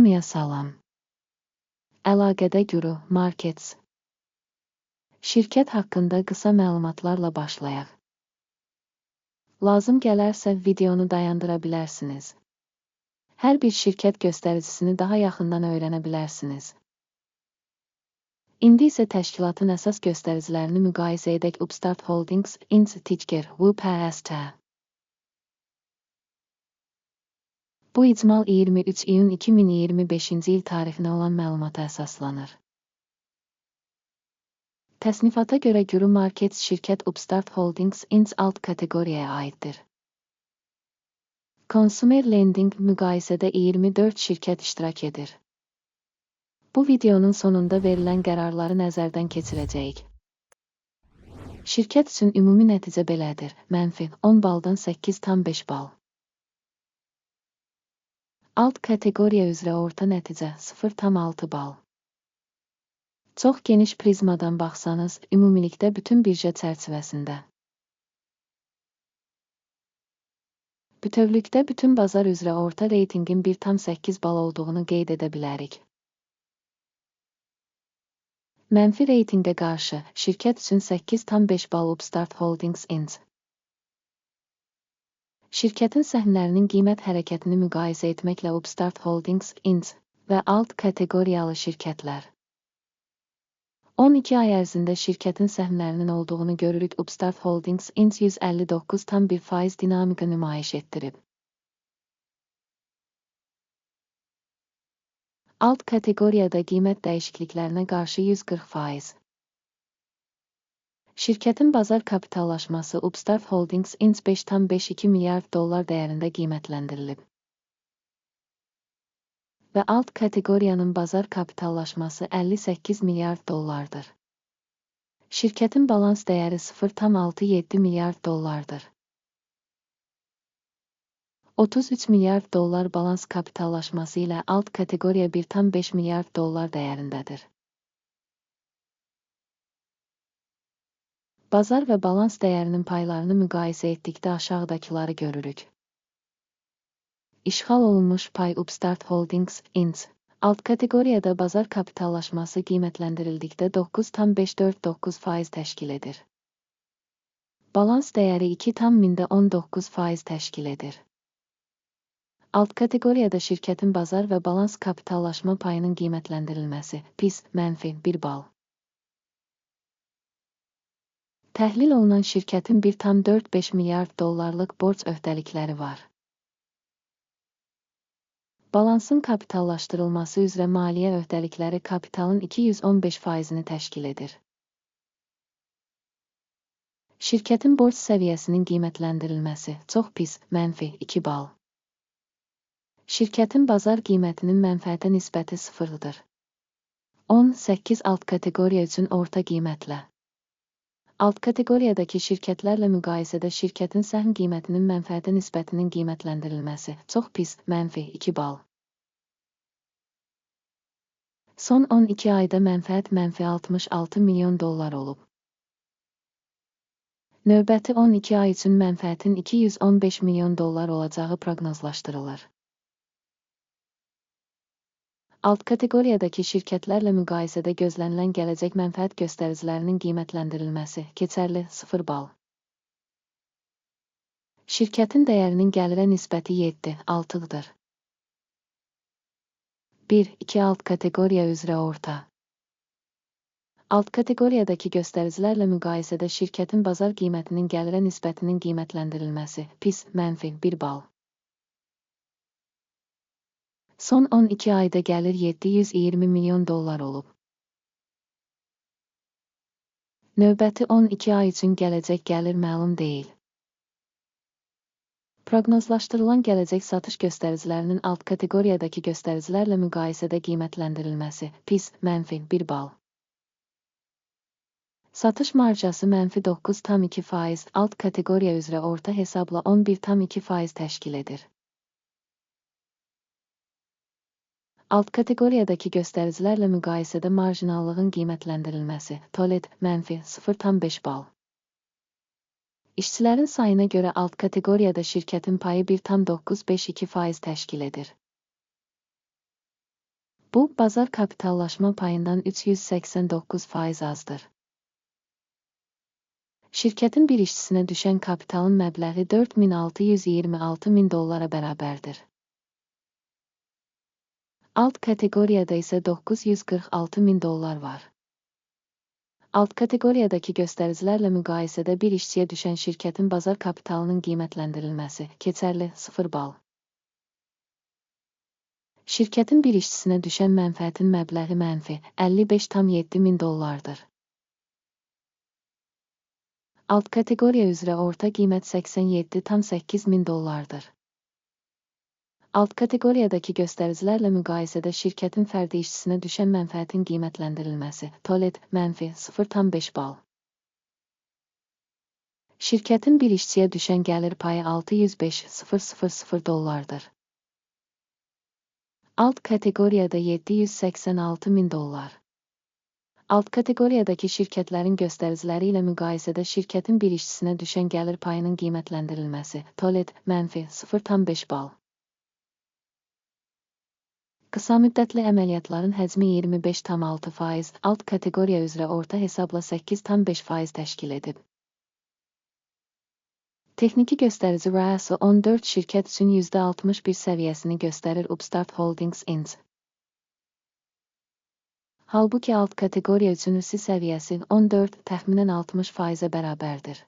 Hamıya salam. Əlaqədə Guru Markets. Şirkət haqqında qısa məlumatlarla başlayaq. Lazım gələrsə videonu dayandıra bilərsiniz. Hər bir şirkət göstəricisini daha yaxından öyrənə bilərsiniz. İndi isə təşkilatın əsas göstəricilərini müqayisə edək. Upstart Holdings Inc. Ticker WPST. Bu icmal 23 iyun 2025-ci il tarixinə olan məlumata əsaslanır. Təsnifata görə Guru Markets şirkət Upstart Holdings Inc. alt kateqoriyaya aiddir. Consumer Lending müqayisədə 24 şirkət iştirak edir. Bu videonun sonunda verilən qərarları nəzərdən keçirəcəyik. Şirkət üçün ümumi nəticə belədir. Mənfi 10 baldan 8,5 bal. Alt kateqoriya üzrə orta nəticə 0,6 bal. Çox geniş prizmadan baxsanız, ümumilikdə bütün birja çərçivəsində. Bütövlükdə bütün bazar üzrə orta reytingin 1,8 bal olduğunu qeyd edə bilərik. Mənfi reytingə qarşı, şirkət üçün 8,5 bal Upstart Holdings Inc. Şirkətin səhmlərinin qiymət hərəkətini müqayisə etməklə Upstart Holdings Inc. və alt kateqoriyalı şirkətlər. 12 ay ərzində şirkətin səhmlərinin olduğunu görürük. Upstart Holdings Inc. 159,1% dinamika nümayiş etdirib. Alt kateqoriyada qiymət dəyişikliklərinə qarşı 140%. Şirkətin bazar kapitallaşması Upstart Holdings Inc. 5,52 milyard dollar dəyərində qiymətləndirilib. Və alt kateqoriyanın bazar kapitallaşması 58 milyard dollardır. Şirkətin balans dəyəri 0,67 milyard dollardır. 33 milyard dollar balans kapitallaşması ilə alt kateqoriya 1,5 milyard dollar dəyərindədir. Bazar və balans dəyərinin paylarını müqayisə etdikdə aşağıdakıları görürük. İşğal olunmuş pay Upstart Holdings Inc. alt kateqoriyada bazar kapitallaşması qiymətləndirildikdə 9,549% təşkil edir. Balans dəyəri 2,19% təşkil edir. Alt kateqoriyada şirkətin bazar və balans kapitallaşma payının qiymətləndirilməsi PIS mənfi 1 bal. Təhlil olunan şirkətin 1,45 milyard dollarlıq borc öhdəlikləri var. Balansın kapitallaşdırılması üzrə maliyyə öhdəlikləri kapitalın 215%-ni təşkil edir. Şirkətin borc səviyyəsinin qiymətləndirilməsi çox pis, mənfi 2 bal. Şirkətin bazar qiymətinin mənfəətə nisbəti 0-dır. 18 alt kateqoriya üçün orta qiymətlə. Alt kateqoriyadakı şirkətlərlə müqayisədə şirkətin səhm qiymətinin mənfəətə nisbətinin qiymətləndirilməsi çox pis, mənfi 2 bal. Son 12 ayda mənfəət mənfi 66 milyon dollar olub. Növbəti 12 ay üçün mənfəətin 215 milyon dollar olacağı proqnozlaşdırılır. Alt kateqoriyadakı şirkətlərlə müqayisədə gözlənilən gələcək mənfəət göstəricilərinin qiymətləndirilməsi keçərli 0 bal. Şirkətin dəyərinin gəlirə nisbəti 7,6-dır. 1-2 alt kateqoriya üzrə orta. Alt kateqoriyadakı göstəricilərlə müqayisədə şirkətin bazar qiymətinin gəlirə nisbətinin qiymətləndirilməsi PIS mənfi 1 bal. Son 12 ayda gəlir 720 milyon dollar olub. Növbəti 12 ay üçün gələcək gəlir məlum deyil. Proqnozlaşdırılan gələcək satış göstəricilərinin alt kateqoriyadakı göstəricilərlə müqayisədə qiymətləndirilməsi PIS mənfi 1 bal. Satış marjası mənfi 9,2%, alt kateqoriya üzrə orta hesabla 11,2% təşkil edir. Alt kateqoriyadakı göstəricilərlə müqayisədə marjinallığın qiymətləndirilməsi TOLED mənfi 0,5 bal. İşçilərin sayına görə alt kateqoriyada şirkətin payı 1,952% təşkil edir. Bu, bazar kapitallaşma payından 389% azdır. Şirkətin bir işçisinə düşən kapitalın məbləği $4.626.000 bərabərdir. Alt kateqoriyada isə $946.000 var. Alt kateqoriyadakı göstəricilərlə müqayisədə bir işçiyə düşən şirkətin bazar kapitalının qiymətləndirilməsi, keçərli 0 bal. Şirkətin bir işçisinə düşən mənfəətin məbləği mənfi $55.700.000-dır. Alt kateqoriya üzrə orta qiymət $87.800.000-dır. Alt kateqoriyadakı göstəricilərlə müqayisədə şirkətin fərdi işçisinə düşən mənfəətin qiymətləndirilməsi, TOLED, mənfi 0.5 bal. Şirkətin bir işçiyə düşən gəlir payı $605.000'dır. Alt kateqoriyada $786.000. Alt kateqoriyadakı şirkətlərin göstəriciləri ilə müqayisədə şirkətin bir işçisinə düşən gəlir payının qiymətləndirilməsi, TOLED, mənfi 0.5 bal. Qısa müddətli əməliyyatların həcmi 25.6%, alt kateqoriya üzrə orta hesabla 8.5% təşkil edib. Texniki göstərici RSI 14 şirkət üçün %61 səviyyəsini göstərir Upstart Holdings Inc. Halbuki alt kateqoriya üçün RSI səviyyəsi 14, təxminən 60%-ə bərabərdir.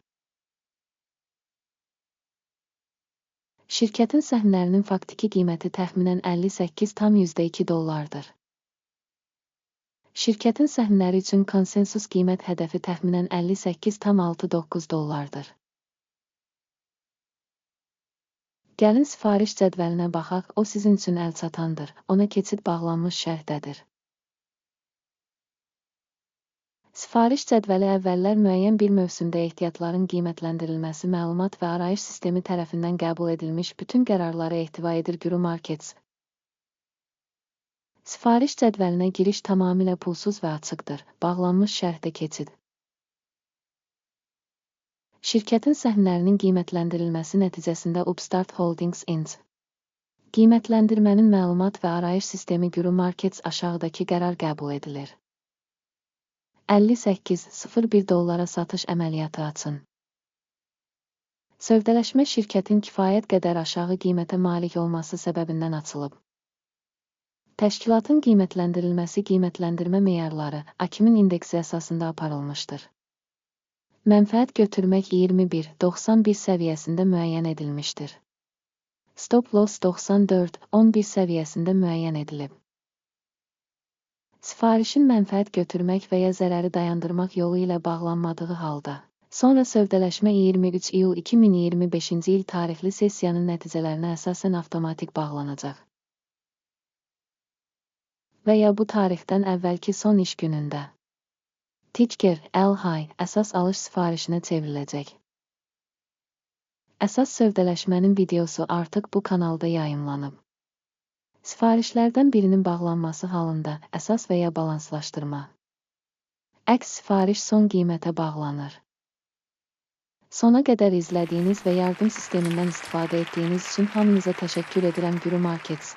Şirkətin səhmlərinin faktiki qiyməti təxminən $58.2. Şirkətin səhmləri üçün konsensus qiymət hədəfi təxminən $58.69. Gəlin sifariş cədvəlinə baxaq, o sizin üçün əlçatandır, ona keçid bağlanmış şərhdədir. Sifariş cədvəli əvvəllər müəyyən bir mövsümdə ehtiyatların qiymətləndirilməsi məlumat və arayış sistemi tərəfindən qəbul edilmiş bütün qərarları ehtiva edir. Guru Markets. Sifariş cədvəlinə giriş tamamilə pulsuz və açıqdır. Bağlanmış şərhdə keçid. Şirkətin səhmlərinin qiymətləndirilməsi nəticəsində Upstart Holdings Inc. Qiymətləndirmənin məlumat və arayış sistemi Guru Markets aşağıdakı qərar qəbul edilir. $58.01 satış əməliyyatı açın. Sövdələşmə şirkətin kifayət qədər aşağı qiymətə malik olması səbəbindən açılıb. Təşkilatın qiymətləndirilməsi qiymətləndirmə meyarları AKİM-in indeksi əsasında aparılmışdır. Mənfəət götürmək 21.91 səviyyəsində müəyyən edilmişdir. Stop loss 94.11 səviyyəsində müəyyən edilib. Sifarişin mənfəət götürmək və ya zərəri dayandırmaq yolu ilə bağlanmadığı halda, sonra sövdələşmə 23 iyul 2025-ci il tarixli sessiyanın nəticələrinə əsasən avtomatik bağlanacaq. Və ya bu tarixdən əvvəlki son iş günündə. Ticker, L-High, əsas alış sifarişinə çevriləcək. Əsas sövdələşmənin videosu artıq bu kanalda yayımlanıb. Sifarişlərdən birinin bağlanması halında əsas və ya balanslaşdırma. Əks sifariş son qiymətə bağlanır. Sona qədər izlədiyiniz və yardım sistemindən istifadə etdiyiniz üçün hamınıza təşəkkür edirəm. Guru Markets.